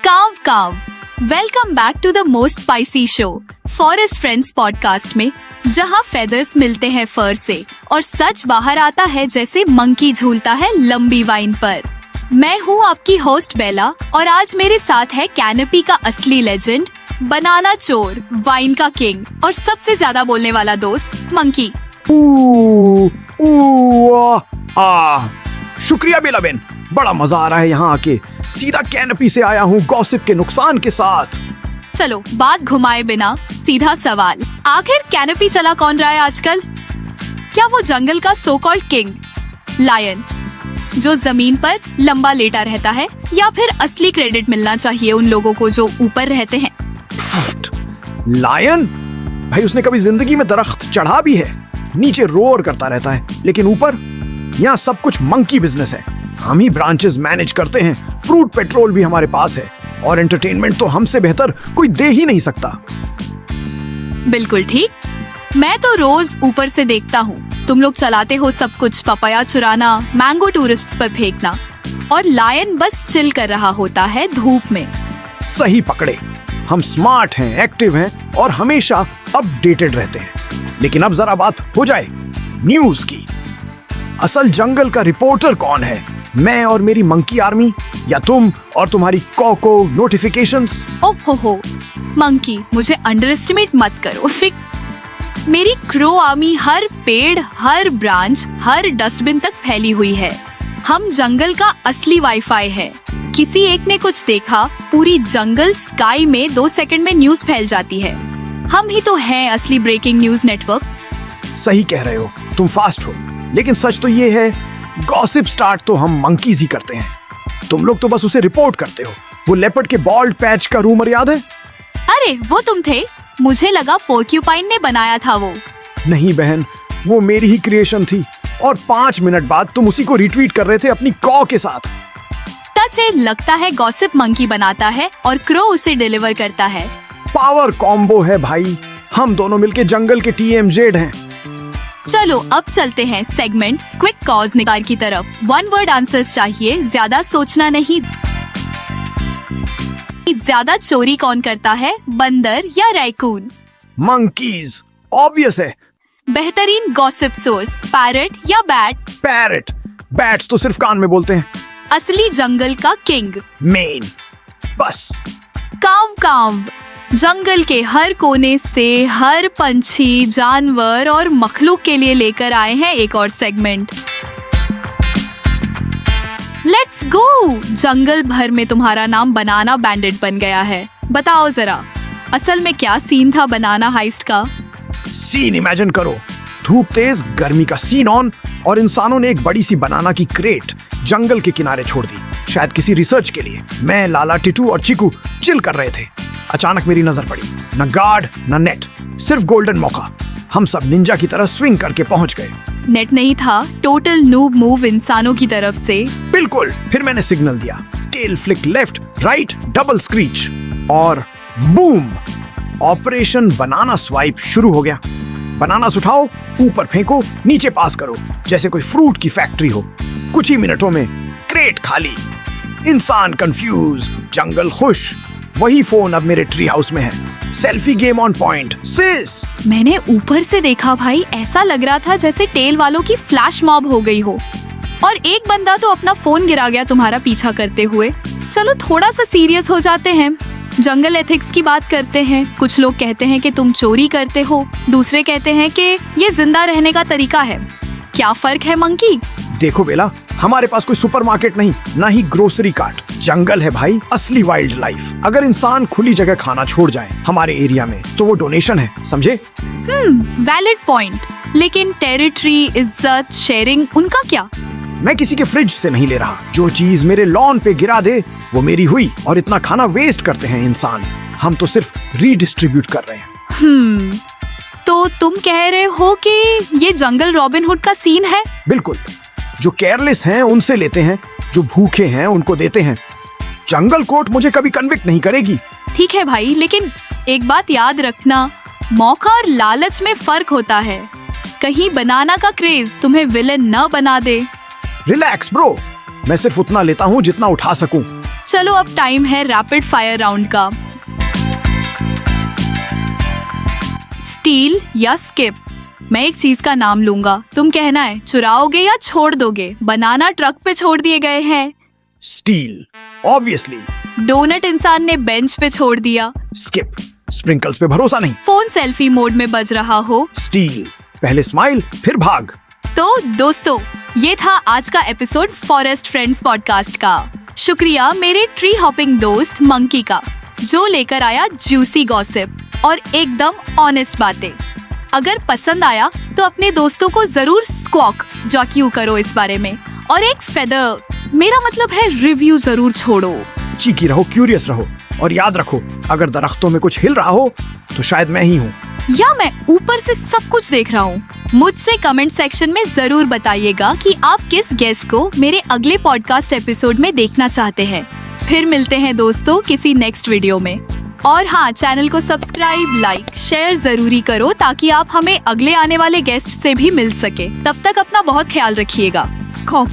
काव काव। Welcome back to the most spicy show, forest friends podcast में, जहां फेदर्स मिलते हैं फर से और सच बाहर आता है जैसे मंकी झूलता है लंबी वाइन पर। मैं हूं आपकी होस्ट बेला और आज मेरे साथ है कैनोपी का असली लेजेंड, बनाना चोर, वाइन का किंग और सबसे ज्यादा बोलने वाला दोस्त मंकी। शुक्रिया बेला बेन, बड़ा मजा आ रहा है यहाँ आके। सीधा कैनोपी से आया हूँ गॉसिप के नुकसान के साथ। चलो बात घुमाए बिना सीधा सवाल, आखिर कैनोपी चला कौन रहा है आजकल? क्या वो जंगल का सो कॉल्ड किंग लायन जो जमीन पर लंबा लेटा रहता है, या फिर असली क्रेडिट मिलना चाहिए उन लोगों को जो ऊपर रहते हैं? लायन भाई, उसने कभी जिंदगी में दरख्त चढ़ा भी है? नीचे रोर करता रहता है, लेकिन ऊपर यहाँ सब कुछ मंकी बिजनेस है। हम ही ब्रांचेस मैनेज करते हैं, फ्रूट पेट्रोल भी हमारे पास है और एंटरटेनमेंट तो हमसे बेहतर कोई दे ही नहीं सकता। बिल्कुल ठीक, मैं तो रोज ऊपर से देखता हूँ तुम लोग चलाते हो सब कुछ, पपाया चुराना, मैंगो टूरिस्ट्स पर फेंकना, और लायन बस चिल कर रहा होता है धूप में। सही पकड़े, हम स्मार्ट हैं, एक्टिव हैं और हमेशा अपडेटेड रहते हैं। लेकिन अब जरा बात हो जाए न्यूज की। असल जंगल का रिपोर्टर कौन है, मैं और मेरी मंकी आर्मी, या तुम और तुम्हारी कोको नोटिफिकेशंस? ओह हो मंकी, मुझे अंडर एस्टिमेट मत करो। मेरी क्रो आर्मी हर पेड़, हर ब्रांच, हर डस्टबिन तक फैली हुई है। हम जंगल का असली वाईफाई है। किसी एक ने कुछ देखा, पूरी जंगल स्काई में 2 सेकंड में न्यूज फैल जाती है। हम ही तो हैं असली ब्रेकिंग न्यूज नेटवर्क। सही कह रहे हो, तुम फास्ट हो, लेकिन सच तो ये है, गॉसिप स्टार्ट तो हम मंकीज ही करते हैं। तुम लोग तो बस उसे रिपोर्ट करते हो। वो लेपर्ड के बॉल्ड पैच का रूमर याद है? अरे वो तुम थे, मुझे लगा पोर्क्यूपाइन ने बनाया था वो। नहीं बहन, वो मेरी ही क्रिएशन थी और 5 मिनट बाद तुम उसी को रिट्वीट कर रहे थे अपनी कॉ के साथ। टच ए लगता है गॉसिप मंकी बनाता है और क्रो उसे डिलीवर करता है। पावर कॉम्बो है भाई, हम दोनों मिलके जंगल के TMZ हैं। चलो अब चलते हैं सेगमेंट क्विक कॉज निकाल की तरफ। 1 वर्ड आंसर्स चाहिए, ज्यादा सोचना नहीं। ज्यादा चोरी कौन करता है, बंदर या रैकून? मंकीज, ऑब्वियस है। बेहतरीन गॉसिप सोर्स, पैरट या बैट? पैरट। बैट्स तो सिर्फ कान में बोलते हैं। असली जंगल का किंग? मेन। बस। काव काव, जंगल के हर कोने से हर पंछी, जानवर और मखलूक के लिए लेकर आए हैं एक और सेगमेंट। Let's go. जंगल भर में तुम्हारा नाम बनाना बैंडिट बन गया है। बताओ जरा, असल में क्या सीन था बनाना हाइस्ट का? सीन इमेजिन करो, धूप तेज, गर्मी का सीन ऑन, और इंसानों ने एक बड़ी सी बनाना की क्रेट जंगल के किनारे छोड़ दी, शायद किसी रिसर्च के लिए। मैं, लाला, टिटू और चिकू चिल कर रहे थे। अचानक मेरी नजर पड़ी, न गार्ड न नेट, सिर्फ गोल्डन मौका। हम सब निंजा की तरह स्विंग करके पहुंच गए। नेट नहीं था, टोटल नूब मूव इंसानों की तरफ से। बिल्कुल। फिर मैंने सिग्नल दिया, tail flick left right, double screech, और बूम, ऑपरेशन बनाना स्वाइप शुरू हो गया। बनानास उठाओ, ऊपर फेंको, नीचे पास करो, जैसे कोई फ्रूट की फैक्ट्री हो। कुछ ही मिनटों में क्रेट खाली, इंसान कंफ्यूज, जंगल खुश। वही फोन अब मेरे ट्री हाउस में है। Selfie game on point. Sis, मैंने ऊपर से देखा भाई, ऐसा लग रहा था जैसे टेल वालों की फ्लैश मॉब हो गई हो, और एक बंदा तो अपना फोन गिरा गया तुम्हारा पीछा करते हुए। चलो थोड़ा सा सीरियस हो जाते हैं, जंगल एथिक्स की बात करते हैं। कुछ लोग कहते हैं कि तुम चोरी करते हो, दूसरे कहते हैं कि ये जिंदा रहने का तरीका है। क्या फर्क है मंकी? देखो बेला, हमारे पास कोई सुपरमार्केट नहीं, ना ही ग्रोसरी कार्ट। जंगल है भाई, असली वाइल्ड लाइफ। अगर इंसान खुली जगह खाना छोड़ जाए हमारे एरिया में, तो वो डोनेशन है, समझे? Valid point. लेकिन टेरिटरी, इज्जत, शेयरिंग, उनका क्या? मैं किसी के फ्रिज से नहीं ले रहा। जो चीज मेरे लॉन पे गिरा दे वो मेरी हुई, और इतना खाना वेस्ट करते हैं इंसान, हम तो सिर्फ रीडिस्ट्रीब्यूट कर रहे हैं। तो तुम कह रहे हो कि ये जंगल रॉबिनहुड का सीन है? बिल्कुल। जो केयरलेस हैं उनसे लेते हैं, जो भूखे हैं उनको देते हैं। जंगल कोर्ट मुझे कभी कन्विक्ट नहीं करेगी। ठीक है भाई, लेकिन एक बात याद रखना, मौका और लालच में फर्क होता है। कहीं बनाना का क्रेज तुम्हें विलेन न बना दे। रिलैक्स ब्रो, मैं सिर्फ उतना लेता हूँ जितना उठा सकूं। चलो अब टाइम है रैपिड फायर राउंड का। स्टील या स्किप? मैं एक चीज का नाम लूंगा, तुम कहना है चुराओगे या छोड़ दोगे। बनाना ट्रक पे छोड़ दिए गए हैं। Steel, obviously. डोनट इंसान ने बेंच पे छोड़ दिया। स्किप, स्प्रिंकल्स पे भरोसा नहीं। फोन सेल्फी मोड में बज रहा हो। स्टील, पहले स्माइल फिर भाग। तो दोस्तों, ये था आज का एपिसोड फॉरेस्ट फ्रेंड्स पॉडकास्ट का। शुक्रिया मेरे ट्री हॉपिंग दोस्त मंकी का, जो लेकर आया जूसी गॉसिप और एकदम ऑनेस्ट बातें। अगर पसंद आया तो अपने दोस्तों को जरूर स्क्वॉक जॉक्यू करो इस बारे में, और एक फेदर, मेरा मतलब है रिव्यू जरूर छोड़ो। चीकी रहो, क्यूरियस रहो, और याद रखो अगर दरख्तों में कुछ हिल रहा हो तो शायद मैं ही हूँ, या मैं ऊपर से सब कुछ देख रहा हूँ। मुझसे कमेंट सेक्शन में जरूर बताइएगा कि आप किस गेस्ट को मेरे अगले पॉडकास्ट एपिसोड में देखना चाहते हैं। फिर मिलते हैं दोस्तों किसी नेक्स्ट वीडियो में। और हाँ, चैनल को सब्सक्राइब, लाइक, शेयर जरूरी करो ताकि आप हमें अगले आने वाले गेस्ट से भी मिल सके। तब तक अपना बहुत ख्याल रखिएगा। कॉ